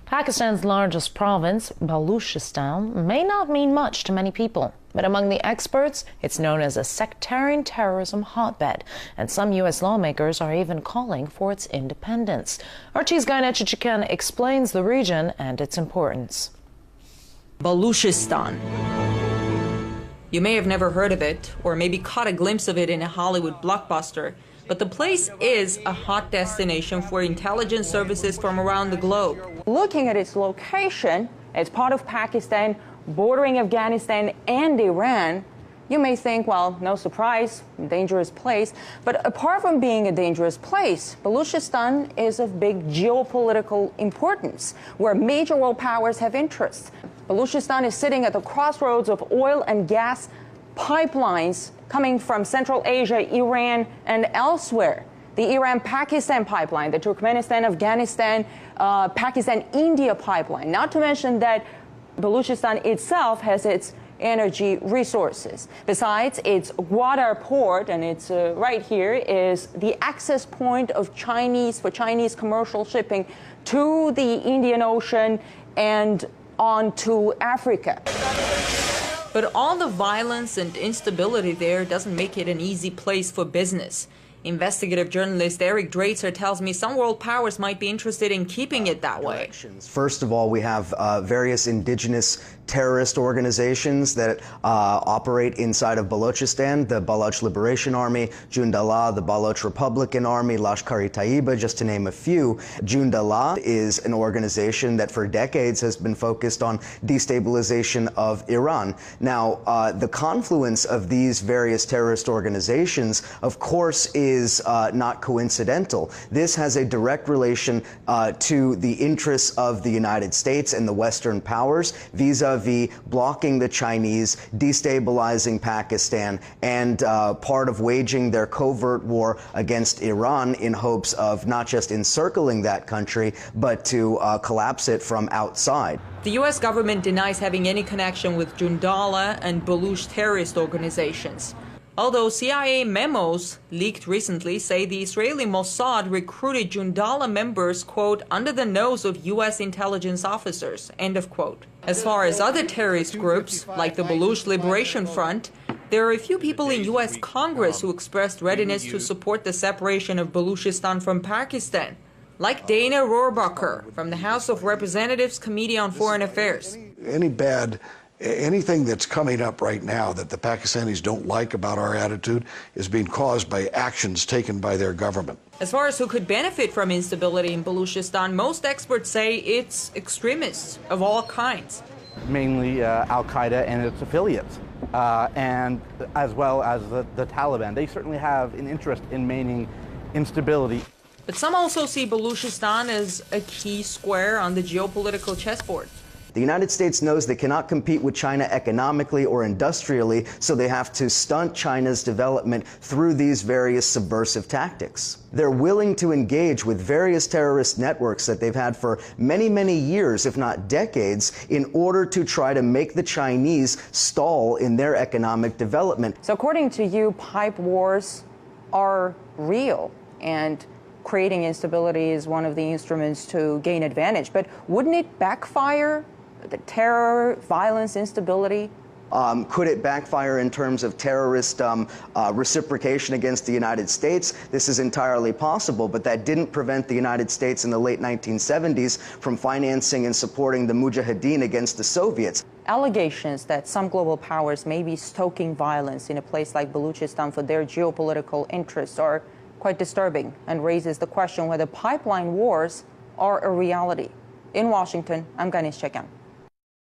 Pakistan's largest province, Baluchistan, may not mean much to many people, but among the experts, it's known as a sectarian terrorism hotbed, and some U.S. lawmakers are even calling for its independence. RT's Hy Kiya explains the region and its importance. Baluchistan. You may have never heard of it, or maybe caught a glimpse of it in a Hollywood blockbuster, but the place is a hot destination for intelligence services from around the globe. Looking at its location, it's part of Pakistan, bordering Afghanistan and Iran, you may think, well, no surprise, dangerous place. But apart from being a dangerous place, Baluchistan is of big geopolitical importance, where major world powers have interests. Baluchistan is sitting at the crossroads of oil and gas pipelines coming from Central Asia, Iran, and elsewhere. The Iran-Pakistan pipeline, the Turkmenistan-Afghanistan, Pakistan-India pipeline, not to mention that Baluchistan itself has its energy resources. Besides, its Gwadar port, and it's right here, is the access point of Chinese commercial shipping to the Indian Ocean and on to Africa. But all the violence and instability there doesn't make it an easy place for business. Investigative journalist Eric Draitser tells me some world powers might be interested in keeping it that way. First of all, we have various indigenous terrorist organizations that operate inside of Balochistan, the Baloch Liberation Army, Jundallah, the Baloch Republican Army, Lashkar-e-Taiba, just to name a few. Jundallah is an organization that for decades has been focused on destabilization of Iran. Now, the confluence of these various terrorist organizations, of course, is not coincidental. This has a direct relation to the interests of the United States and the Western powers vis-a-vis blocking the Chinese, destabilizing Pakistan, and part of waging their covert war against Iran in hopes of not just encircling that country, but to collapse it from outside. The U.S. government denies having any connection with Jundallah and Baluch terrorist organizations. Although CIA memos leaked recently say the Israeli Mossad recruited Jundallah members, quote, under the nose of U.S. intelligence officers, end of quote. As far as other terrorist groups, like the Baluch Liberation Front, there are a few people in U.S. Congress who expressed readiness to support the separation of Baluchistan from Pakistan, like Dana Rohrabacher from the House of Representatives Committee on Foreign Affairs. Anything that's coming up right now that the Pakistanis don't like about our attitude is being caused by actions taken by their government. As far as who could benefit from instability in Baluchistan, most experts say it's extremists of all kinds. Mainly Al-Qaeda and its affiliates, and as well as the Taliban. They certainly have an interest in maintaining instability. But some also see Baluchistan as a key square on the geopolitical chessboard. The United States knows they cannot compete with China economically or industrially, so they have to stunt China's development through these various subversive tactics. They're willing to engage with various terrorist networks that they've had for many, many years, if not decades, in order to try to make the Chinese stall in their economic development. So according to you, pipe wars are real, and creating instability is one of the instruments to gain advantage. But wouldn't it backfire? The terror, violence, instability? Could it backfire in terms of terrorist reciprocation against the United States? This is entirely possible, but that didn't prevent the United States in the late 1970s from financing and supporting the Mujahideen against the Soviets. Allegations that some global powers may be stoking violence in a place like Baluchistan for their geopolitical interests are quite disturbing and raises the question whether pipeline wars are a reality. In Washington, I'm Hy Kiya.